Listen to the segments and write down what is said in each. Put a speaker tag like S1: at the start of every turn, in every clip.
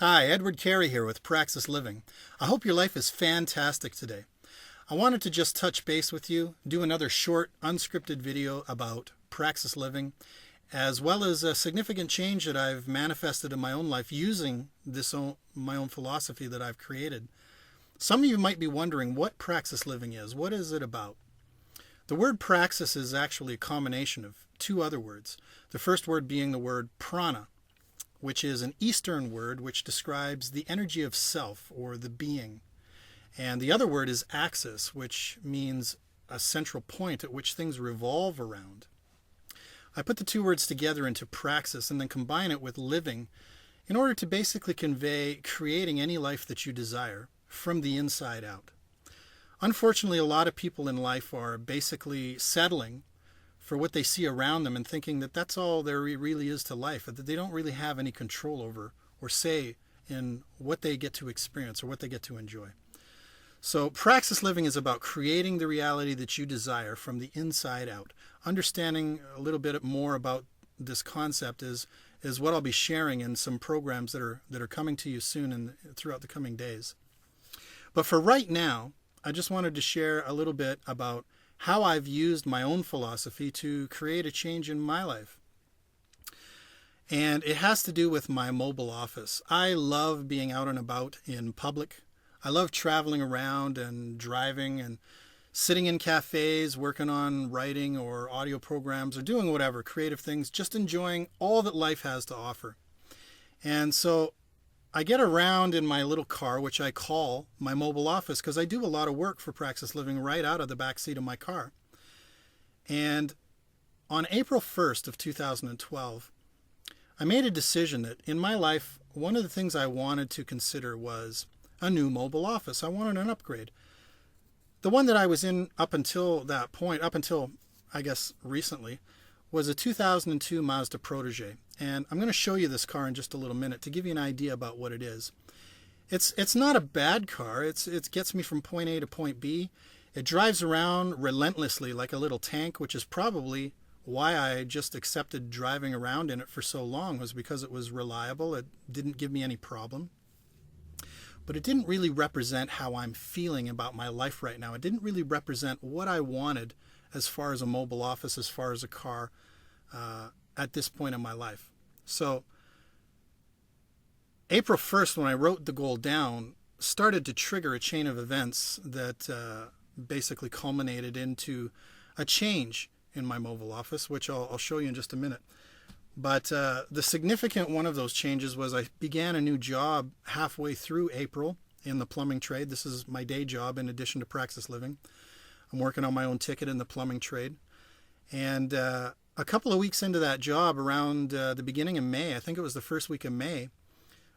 S1: Hi, Edward Kerrie here with Praxis Living. I hope your life is fantastic today. I wanted to just touch base with you, do another short, unscripted video about Praxis Living, as well as a significant change that I've manifested in my own life using my own philosophy that I've created. Some of you might be wondering what Praxis Living is. What is it about? The word praxis is actually a combination of two other words. The first word being the word prana, which is an Eastern word which describes the energy of self or the being. And the other word is axis, which means a central point at which things revolve around. I put the two words together into praxis and then combine it with living in order to basically convey creating any life that you desire from the inside out. Unfortunately, a lot of people in life are basically settling for what they see around them and thinking that that's all there really is to life, that they don't really have any control over or say in what they get to experience or what they get to enjoy. So praxis living is about creating the reality that you desire from the inside out. Understanding a little bit more about this concept is what I'll be sharing in some programs that are coming to you soon and throughout the coming days. But for right now, I just wanted to share a little bit about how I've used my own philosophy to create a change in my life. And it has to do with my mobile office. I love being out and about in public. I love traveling around and driving and sitting in cafes, working on writing or audio programs or doing whatever, creative things, just enjoying all that life has to offer. And so I get around in my little car, which I call my mobile office, because I do a lot of work for Praxis Living right out of the back seat of my car. And on April 1st of 2012, I made a decision that in my life, one of the things I wanted to consider was a new mobile office. I wanted an upgrade. The one that I was in up until that point, up until I guess recently, was a 2002 Mazda Protege. And I'm going to show you this car in just a little minute to give you an idea about what it is. It's not a bad car. It gets me from point A to point B. It drives around relentlessly like a little tank, which is probably why I just accepted driving around in it for so long, was because it was reliable. It didn't give me any problem. But it didn't really represent how I'm feeling about my life right now. It didn't really represent what I wanted as far as a mobile office, as far as a car at this point in my life. So April 1st, when I wrote the goal down, started to trigger a chain of events that basically culminated into a change in my mobile office, which I'll show you in just a minute. But the significant one of those changes was I began a new job halfway through April in the plumbing trade. This is my day job in addition to Praxis Living. I'm working on my own ticket in the plumbing trade. And a couple of weeks into that job, around the beginning of May, I think it was the first week of May,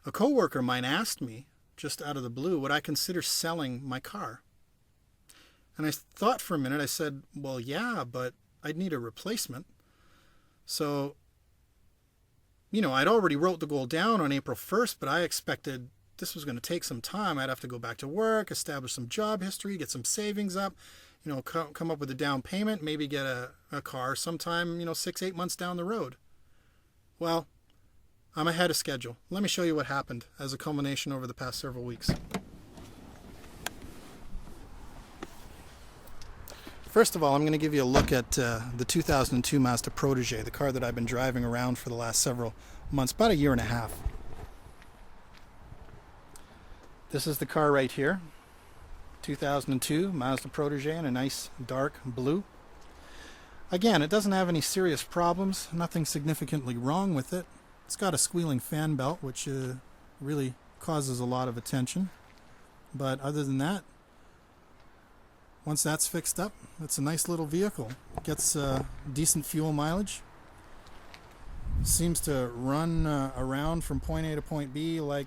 S1: a coworker of mine asked me, just out of the blue, would I consider selling my car? And I thought for a minute. I said, well, yeah, but I'd need a replacement. So, I'd already wrote the goal down on April 1st, but I expected this was going to take some time. I'd have to go back to work, establish some job history, get some savings up, come up with a down payment, maybe get a car sometime, 6-8 months down the road. Well, I'm ahead of schedule. Let me show you what happened as a culmination over the past several weeks. First of all, I'm going to give you a look at the 2002 Mazda Protege, the car that I've been driving around for the last several months, about a year and a half. This is the car right here. 2002 Mazda Protege in a nice dark blue. Again, it doesn't have any serious problems, nothing significantly wrong with it. It's got a squealing fan belt, which really causes a lot of attention. But other than that, once that's fixed up, it's a nice little vehicle. It gets decent fuel mileage. Seems to run around from point A to point B like,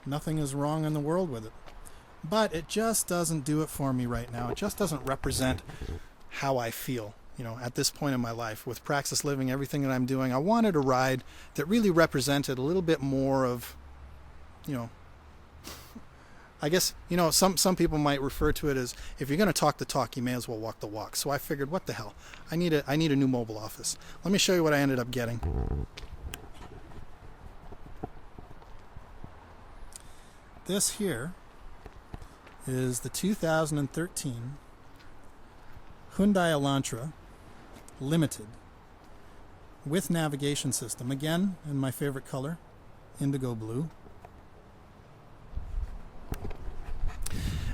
S1: nothing is wrong in the world with it. But it just doesn't do it for me right now. It just doesn't represent how I feel, at this point in my life. With Praxis Living, everything that I'm doing, I wanted a ride that really represented a little bit more of, I guess, some people might refer to it as, if you're going to talk the talk, you may as well walk the walk. So I figured, what the hell? I need a new mobile office. Let me show you what I ended up getting. this here is the 2013 Hyundai Elantra Limited with navigation system. Again, in my favorite color, indigo blue.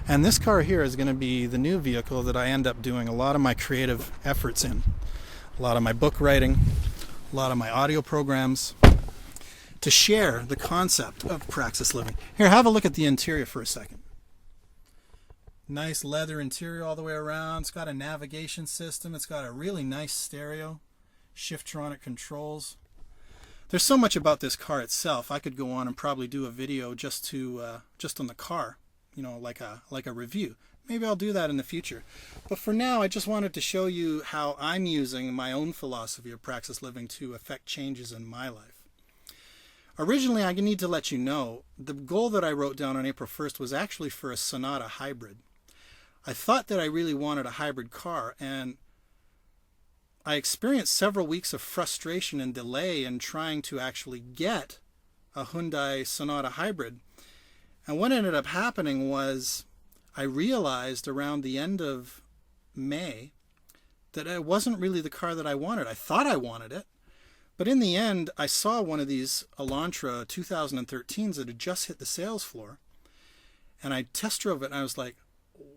S1: And this car here is going to be the new vehicle that I end up doing a lot of my creative efforts in. A lot of my book writing, a lot of my audio programs, to share the concept of Praxis Living. Here, have a look at the interior for a second. Nice leather interior all the way around. It's got a navigation system. It's got a really nice stereo, Shiftronic controls. There's so much about this car itself. I could go on and probably do a video just on the car, you know, like a review. Maybe I'll do that in the future. But for now, I just wanted to show you how I'm using my own philosophy of Praxis Living to affect changes in my life. Originally, I need to let you know, the goal that I wrote down on April 1st was actually for a Sonata hybrid. I thought that I really wanted a hybrid car, and I experienced several weeks of frustration and delay in trying to actually get a Hyundai Sonata hybrid. And what ended up happening was I realized around the end of May that it wasn't really the car that I wanted. I thought I wanted it. But in the end, I saw one of these Elantra 2013s that had just hit the sales floor. And I test drove it and I was like,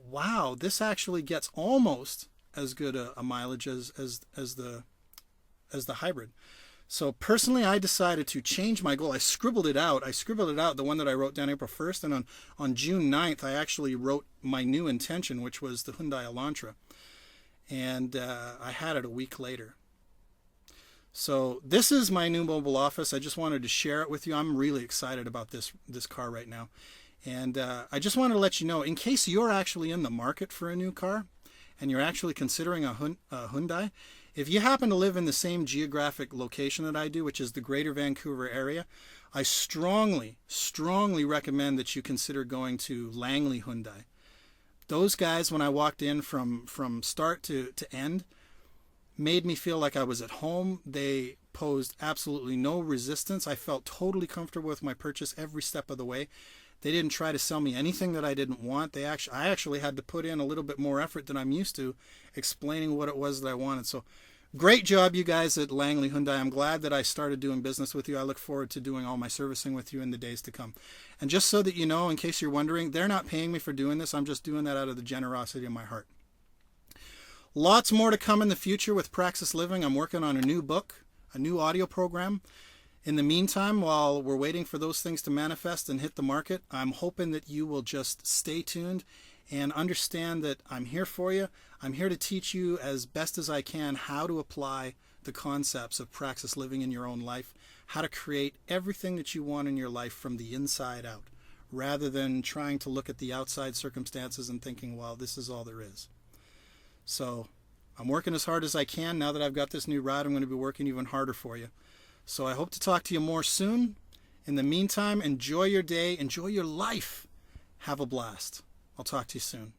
S1: wow, this actually gets almost as good a mileage as the hybrid. So personally, I decided to change my goal. I scribbled it out, the one that I wrote down April 1st. And on June 9th, I actually wrote my new intention, which was the Hyundai Elantra. And I had it a week later. So this is my new mobile office. I just wanted to share it with you. I'm really excited about this car right now. And I just wanted to let you know, in case you're actually in the market for a new car and you're actually considering a Hyundai, if you happen to live in the same geographic location that I do, which is the Greater Vancouver area, I strongly, strongly recommend that you consider going to Langley Hyundai. Those guys, when I walked in from start to end, made me feel like I was at home. They posed absolutely no resistance. I felt totally comfortable with my purchase every step of the way. They didn't try to sell me anything that I didn't want. I actually had to put in a little bit more effort than I'm used to explaining what it was that I wanted. So great job, you guys at Langley Hyundai. I'm glad that I started doing business with you. I look forward to doing all my servicing with you in the days to come. And just so that you know, in case you're wondering, they're not paying me for doing this. I'm just doing that out of the generosity of my heart. Lots more to come in the future with Praxis Living. I'm working on a new book, a new audio program. In the meantime, while we're waiting for those things to manifest and hit the market, I'm hoping that you will just stay tuned and understand that I'm here for you. I'm here to teach you as best as I can how to apply the concepts of Praxis Living in your own life, how to create everything that you want in your life from the inside out, rather than trying to look at the outside circumstances and thinking, well, this is all there is. So I'm working as hard as I can. Now that I've got this new ride, I'm going to be working even harder for you. So I hope to talk to you more soon. In the meantime, enjoy your day, enjoy your life. Have a blast. I'll talk to you soon.